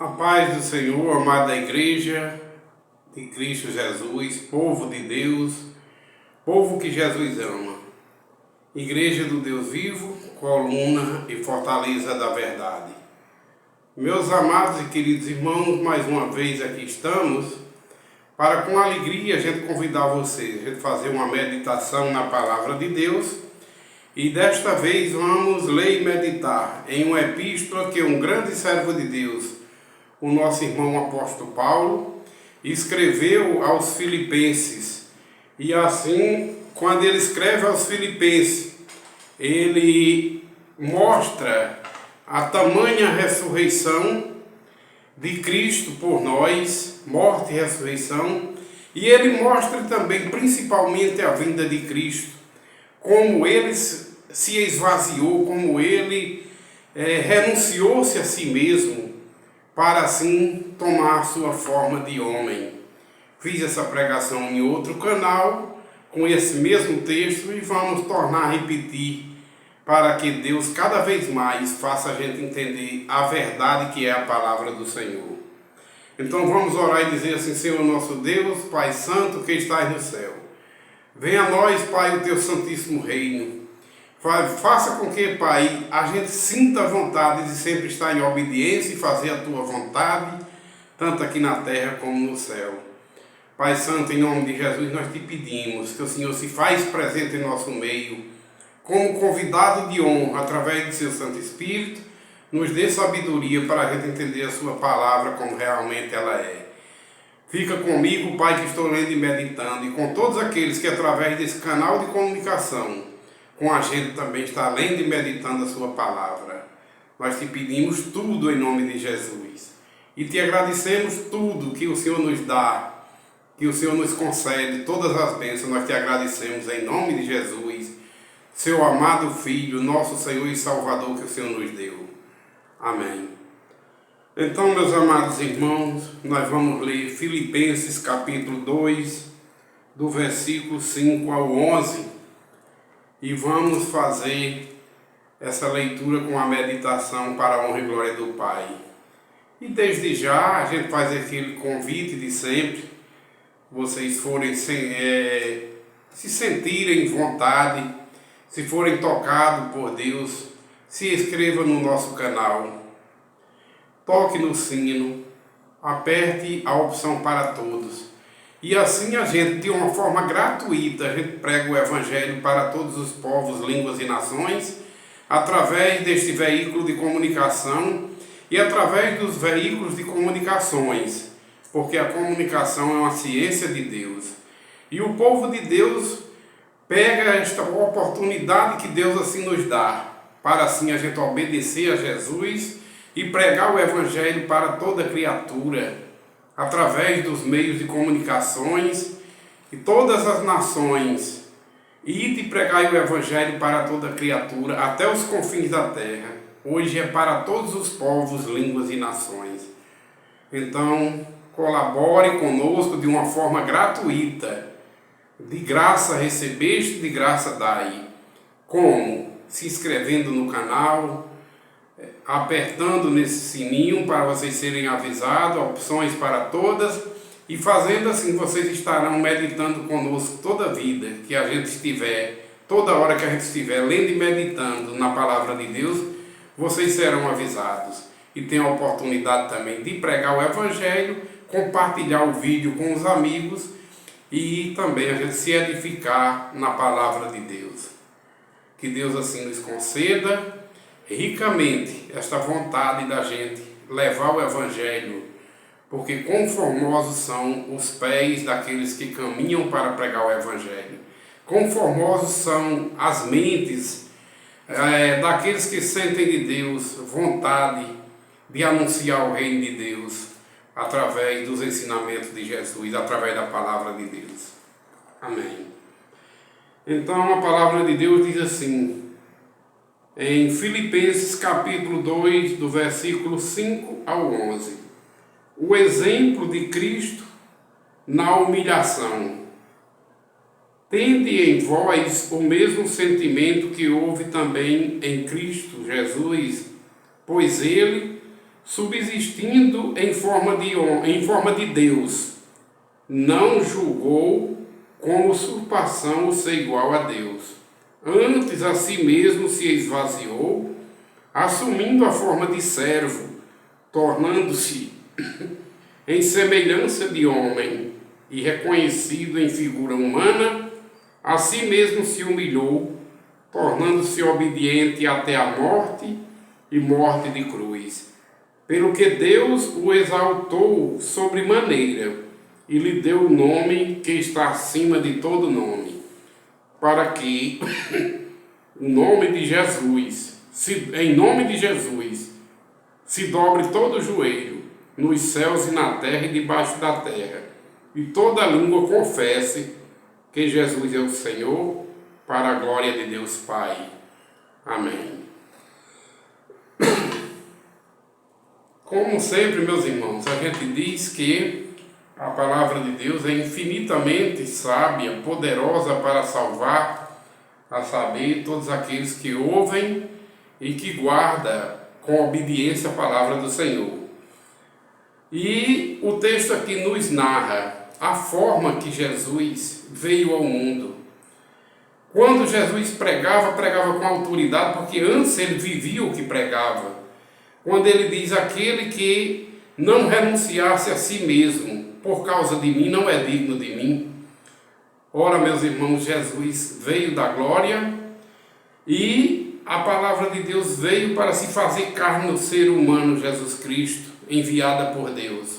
A paz do Senhor, amada Igreja de Cristo Jesus, povo de Deus, povo que Jesus ama. Igreja do Deus vivo, coluna e fortaleza da verdade. Meus amados e queridos irmãos, mais uma vez aqui estamos para com alegria a gente convidar vocês a gente fazer uma meditação na palavra de Deus. E desta vez vamos ler e meditar em uma epístola que um grande servo de Deus, o nosso irmão apóstolo Paulo, escreveu aos Filipenses. E assim, quando ele escreve aos Filipenses, ele mostra a tamanha ressurreição de Cristo por nós, morte e ressurreição, e ele mostra também principalmente a vinda de Cristo, como ele se esvaziou, como ele renunciou-se a si mesmo, para assim tomar sua forma de homem. Fiz essa pregação em outro canal, com esse mesmo texto, e vamos tornar a repetir, para que Deus cada vez mais faça a gente entender a verdade que é a palavra do Senhor. Então vamos orar e dizer assim: Senhor nosso Deus, Pai Santo que estás no céu, venha a nós, Pai, o teu santíssimo reino. Faça com que, Pai, a gente sinta a vontade de sempre estar em obediência e fazer a Tua vontade, tanto aqui na terra como no céu. Pai Santo, em nome de Jesus, nós te pedimos que o Senhor se faz presente em nosso meio, como convidado de honra, através do Seu Santo Espírito, nos dê sabedoria para a gente entender a Sua palavra como realmente ela é. Fica comigo, Pai, que estou lendo e meditando, e com todos aqueles que, através desse canal de comunicação, com a gente também está lendo e meditando a sua palavra. Nós te pedimos tudo em nome de Jesus. E te agradecemos tudo que o Senhor nos dá, que o Senhor nos concede, todas as bênçãos, nós te agradecemos em nome de Jesus, seu amado Filho, nosso Senhor e Salvador que o Senhor nos deu. Amém. Então, meus amados irmãos, nós vamos ler Filipenses capítulo 2, do versículo 5 ao 11, e vamos fazer essa leitura com a meditação para a honra e glória do Pai. E desde já a gente faz aquele convite de sempre, vocês forem se sentirem vontade, se forem tocados por Deus, se inscreva no nosso canal, toque no sino, aperte a opção para todos. E assim a gente, de uma forma gratuita, a gente prega o Evangelho para todos os povos, línguas e nações, através deste veículo de comunicação e através dos veículos de comunicações, porque a comunicação é uma ciência de Deus. E o povo de Deus pega esta oportunidade que Deus assim nos dá, para assim a gente obedecer a Jesus e pregar o Evangelho para toda criatura, através dos meios de comunicações e todas as nações, e de pregar o Evangelho para toda criatura, até os confins da terra. Hoje é para todos os povos, línguas e nações. Então, colabore conosco de uma forma gratuita. De graça recebeste, de graça dai. Como? Se inscrevendo no canal, apertando nesse sininho para vocês serem avisados, opções para todas, e fazendo assim vocês estarão meditando conosco toda a vida que a gente estiver, toda hora que a gente estiver lendo e meditando na palavra de Deus, vocês serão avisados. E tem a oportunidade também de pregar o Evangelho, compartilhar o vídeo com os amigos e também a gente se edificar na palavra de Deus. Que Deus assim nos conceda ricamente esta vontade da gente levar o Evangelho, porque conformosos são os pés daqueles que caminham para pregar o Evangelho. Conformosos são as mentes daqueles que sentem de Deus vontade de anunciar o reino de Deus através dos ensinamentos de Jesus, através da palavra de Deus. Amém. Então a palavra de Deus diz assim, em Filipenses capítulo 2, do versículo 5 ao 11. O exemplo de Cristo na humilhação. Tende em vós o mesmo sentimento que houve também em Cristo Jesus, pois ele, subsistindo em forma de Deus, não julgou com usurpação o ser igual a Deus. Antes a si mesmo se esvaziou, assumindo a forma de servo, tornando-se em semelhança de homem e reconhecido em figura humana, a si mesmo se humilhou, tornando-se obediente até a morte e morte de cruz. Pelo que Deus o exaltou sobremaneira e lhe deu o nome que está acima de todo nome, para que em nome de Jesus se dobre todo o joelho, nos céus e na terra e debaixo da terra, e toda língua confesse que Jesus é o Senhor, para a glória de Deus Pai. Amém. Como sempre, meus irmãos, a gente diz que a palavra de Deus é infinitamente sábia, poderosa para salvar, a saber, todos aqueles que ouvem e que guardam com obediência a palavra do Senhor. E o texto aqui nos narra a forma que Jesus veio ao mundo. Quando Jesus pregava com autoridade, porque antes ele vivia o que pregava. Quando ele diz: aquele que não renunciasse a si mesmo por causa de mim, não é digno de mim. Ora, meus irmãos, Jesus veio da glória e a palavra de Deus veio para se fazer carne no ser humano, Jesus Cristo, enviada por Deus.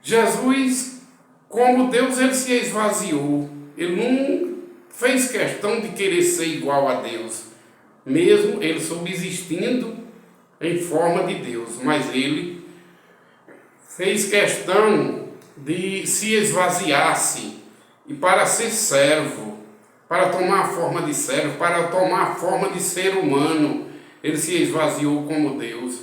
Jesus, como Deus, ele se esvaziou. Ele não fez questão de querer ser igual a Deus, mesmo ele subsistindo em forma de Deus, mas ele fez questão de se esvaziar-se e para ser servo, para tomar a forma de servo, para tomar a forma de ser humano, ele se esvaziou como Deus,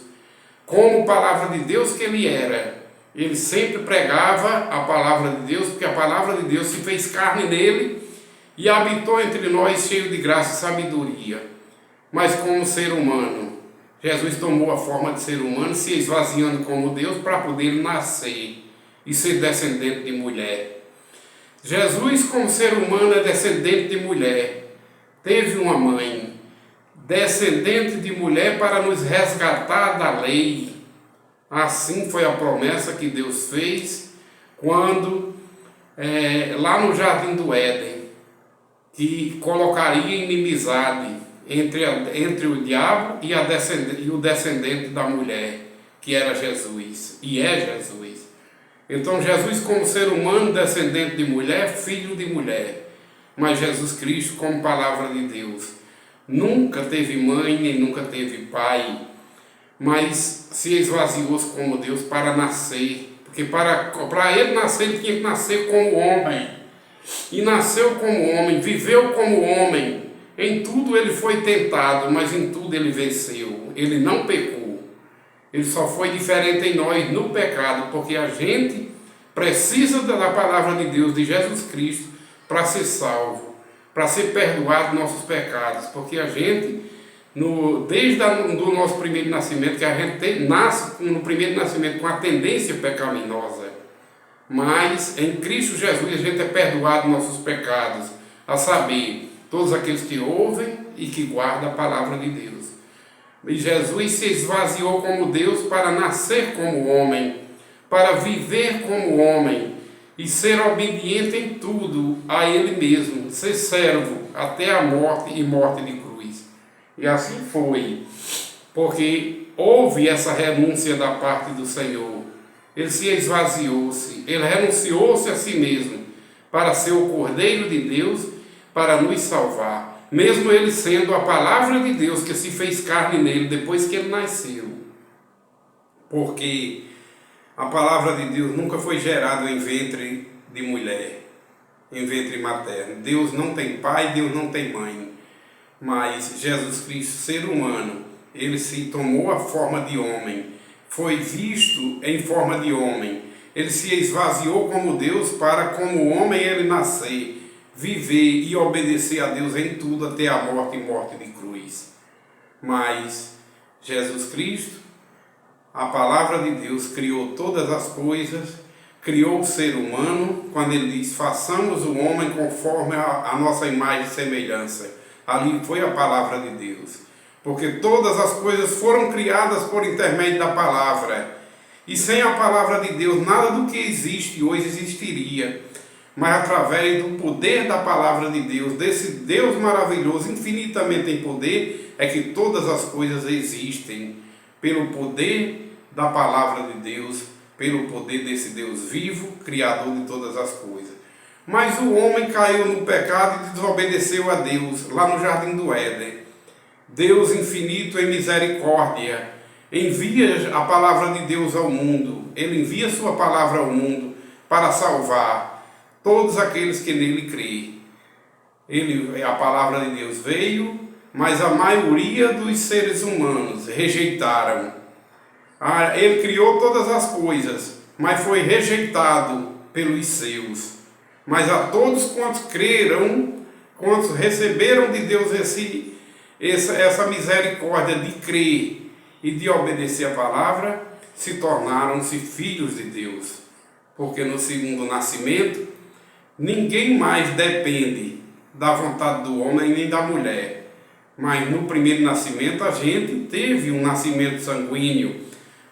como palavra de Deus que ele era. Ele sempre pregava a palavra de Deus, porque a palavra de Deus se fez carne nele e habitou entre nós cheio de graça e sabedoria. Mas como ser humano, Jesus tomou a forma de ser humano, se esvaziando como Deus para poder nascer e ser descendente de mulher. Jesus, como ser humano, é descendente de mulher. Teve uma mãe, descendente de mulher, para nos resgatar da lei. Assim foi a promessa que Deus fez quando, lá no Jardim do Éden, que colocaria inimizade entre o diabo e o descendente da mulher, que era Jesus, e é Jesus. Então Jesus, como ser humano, descendente de mulher, filho de mulher, mas Jesus Cristo, como palavra de Deus, nunca teve mãe, nem nunca teve pai, mas se esvaziou como Deus para nascer, porque para ele nascer, ele tinha que nascer como homem, e nasceu como homem, viveu como homem. Em tudo ele foi tentado, mas em tudo ele venceu. Ele não pecou. Ele só foi diferente em nós no pecado, porque a gente precisa da palavra de Deus, de Jesus Cristo, para ser salvo, para ser perdoado nossos pecados, porque a gente, desde o nosso primeiro nascimento, que a gente nasce no primeiro nascimento com a tendência pecaminosa, mas em Cristo Jesus a gente é perdoado nossos pecados, a saber, todos aqueles que ouvem e que guardam a palavra de Deus. E Jesus se esvaziou como Deus para nascer como homem, para viver como homem e ser obediente em tudo a Ele mesmo, ser servo até a morte e morte de cruz. E assim foi, porque houve essa renúncia da parte do Senhor. Ele se esvaziou-se, ele renunciou-se a si mesmo para ser o Cordeiro de Deus, para nos salvar, mesmo ele sendo a palavra de Deus que se fez carne nele depois que ele nasceu. Porque a palavra de Deus nunca foi gerada em ventre de mulher, em ventre materno. Deus não tem pai, Deus não tem mãe, mas Jesus Cristo, ser humano, ele se tomou a forma de homem, foi visto em forma de homem, ele se esvaziou como Deus para, como homem, ele nascer, viver e obedecer a Deus em tudo até a morte e morte de cruz. Mas Jesus Cristo, a palavra de Deus criou todas as coisas, criou o ser humano, quando ele diz, façamos o homem conforme a nossa imagem e semelhança. Ali foi a palavra de Deus. Porque todas as coisas foram criadas por intermédio da palavra. E sem a palavra de Deus, nada do que existe hoje existiria. Mas através do poder da palavra de Deus, desse Deus maravilhoso, infinitamente em poder, é que todas as coisas existem. Pelo poder da palavra de Deus, pelo poder desse Deus vivo, criador de todas as coisas. Mas o homem caiu no pecado e desobedeceu a Deus, lá no Jardim do Éden. Deus infinito em misericórdia envia a palavra de Deus ao mundo. Ele envia sua palavra ao mundo para salvar todos aqueles que nele creem. A palavra de Deus veio, mas a maioria dos seres humanos rejeitaram. Ele criou todas as coisas, mas foi rejeitado pelos seus. Mas a todos quantos creram, quantos receberam de Deus essa misericórdia de crer e de obedecer a palavra, se tornaram-se filhos de Deus. Porque no segundo nascimento, ninguém mais depende da vontade do homem nem da mulher. Mas no primeiro nascimento, a gente teve um nascimento sanguíneo.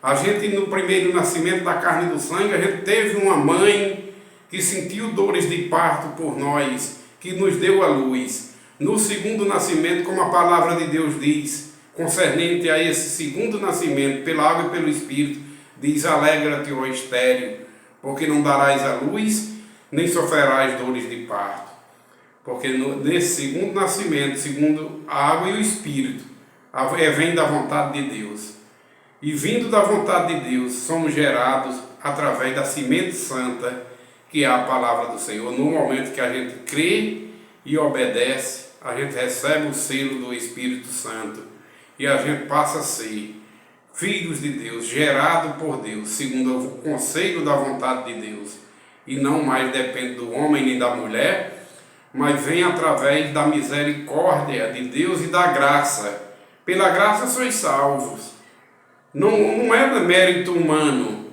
A gente, no primeiro nascimento da carne e do sangue, a gente teve uma mãe que sentiu dores de parto por nós, que nos deu a luz. No segundo nascimento, como a palavra de Deus diz, concernente a esse segundo nascimento, pela água e pelo Espírito, diz, alegra-te, ó estéril, porque não darás a luz, nem sofrerás dores de parto. Porque nesse segundo nascimento, segundo a água e o Espírito, vem da vontade de Deus. E vindo da vontade de Deus, somos gerados através da semente santa, que é a palavra do Senhor. No momento que a gente crê e obedece, a gente recebe o selo do Espírito Santo e a gente passa a ser filhos de Deus, gerado por Deus, segundo o conselho da vontade de Deus. E não mais depende do homem nem da mulher, mas vem através da misericórdia de Deus e da graça. Pela graça sois salvos. Não é mérito humano.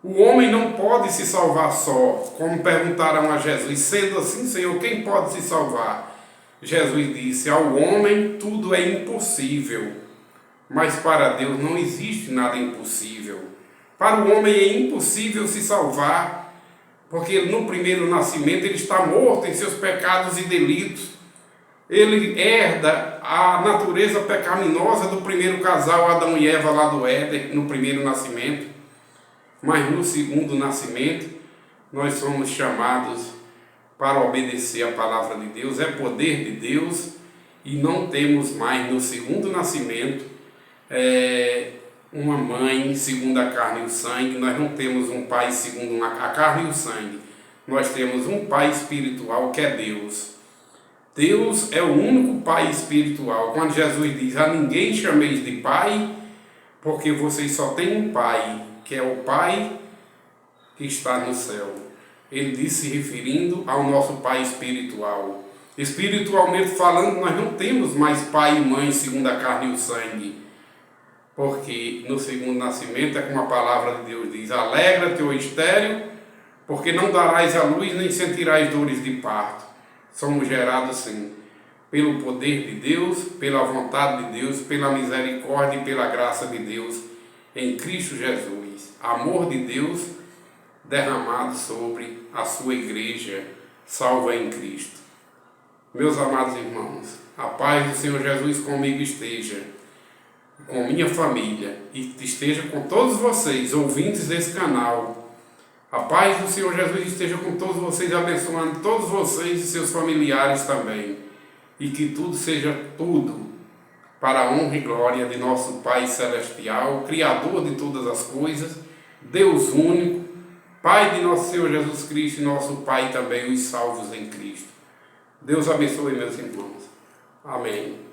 O homem não pode se salvar só, como perguntaram a Jesus. Sendo assim, Senhor, quem pode se salvar? Jesus disse, ao homem tudo é impossível, mas para Deus não existe nada impossível. Para o homem é impossível se salvar, porque no primeiro nascimento ele está morto em seus pecados e delitos. Ele herda a natureza pecaminosa do primeiro casal, Adão e Eva, lá do Éden, no primeiro nascimento. Mas no segundo nascimento, nós somos chamados para obedecer a palavra de Deus, é poder de Deus, e não temos mais no segundo nascimento uma mãe segundo a carne e o sangue. Nós não temos um pai segundo a carne e o sangue. Nós temos um pai espiritual que é Deus. Deus é o único pai espiritual. Quando Jesus diz, a ninguém chameis de pai, porque vocês só têm um pai, que é o Pai que está no céu. Ele disse se referindo ao nosso pai espiritual. Espiritualmente falando, nós não temos mais pai e mãe segundo a carne e o sangue. Porque no segundo nascimento é como a palavra de Deus diz, alegra-te, ó estéril, porque não darás a luz nem sentirás dores de parto. Somos gerados sim, pelo poder de Deus, pela vontade de Deus, pela misericórdia e pela graça de Deus em Cristo Jesus. Amor de Deus derramado sobre a sua igreja salva em Cristo. Meus amados irmãos, a paz do Senhor Jesus comigo esteja, com minha família, e esteja com todos vocês, ouvintes desse canal. A paz do Senhor Jesus esteja com todos vocês, abençoando todos vocês e seus familiares também. E que tudo seja tudo para a honra e glória de nosso Pai Celestial, Criador de todas as coisas, Deus único, Pai de nosso Senhor Jesus Cristo e nosso Pai também, os salvos em Cristo. Deus abençoe, meus irmãos. Amém.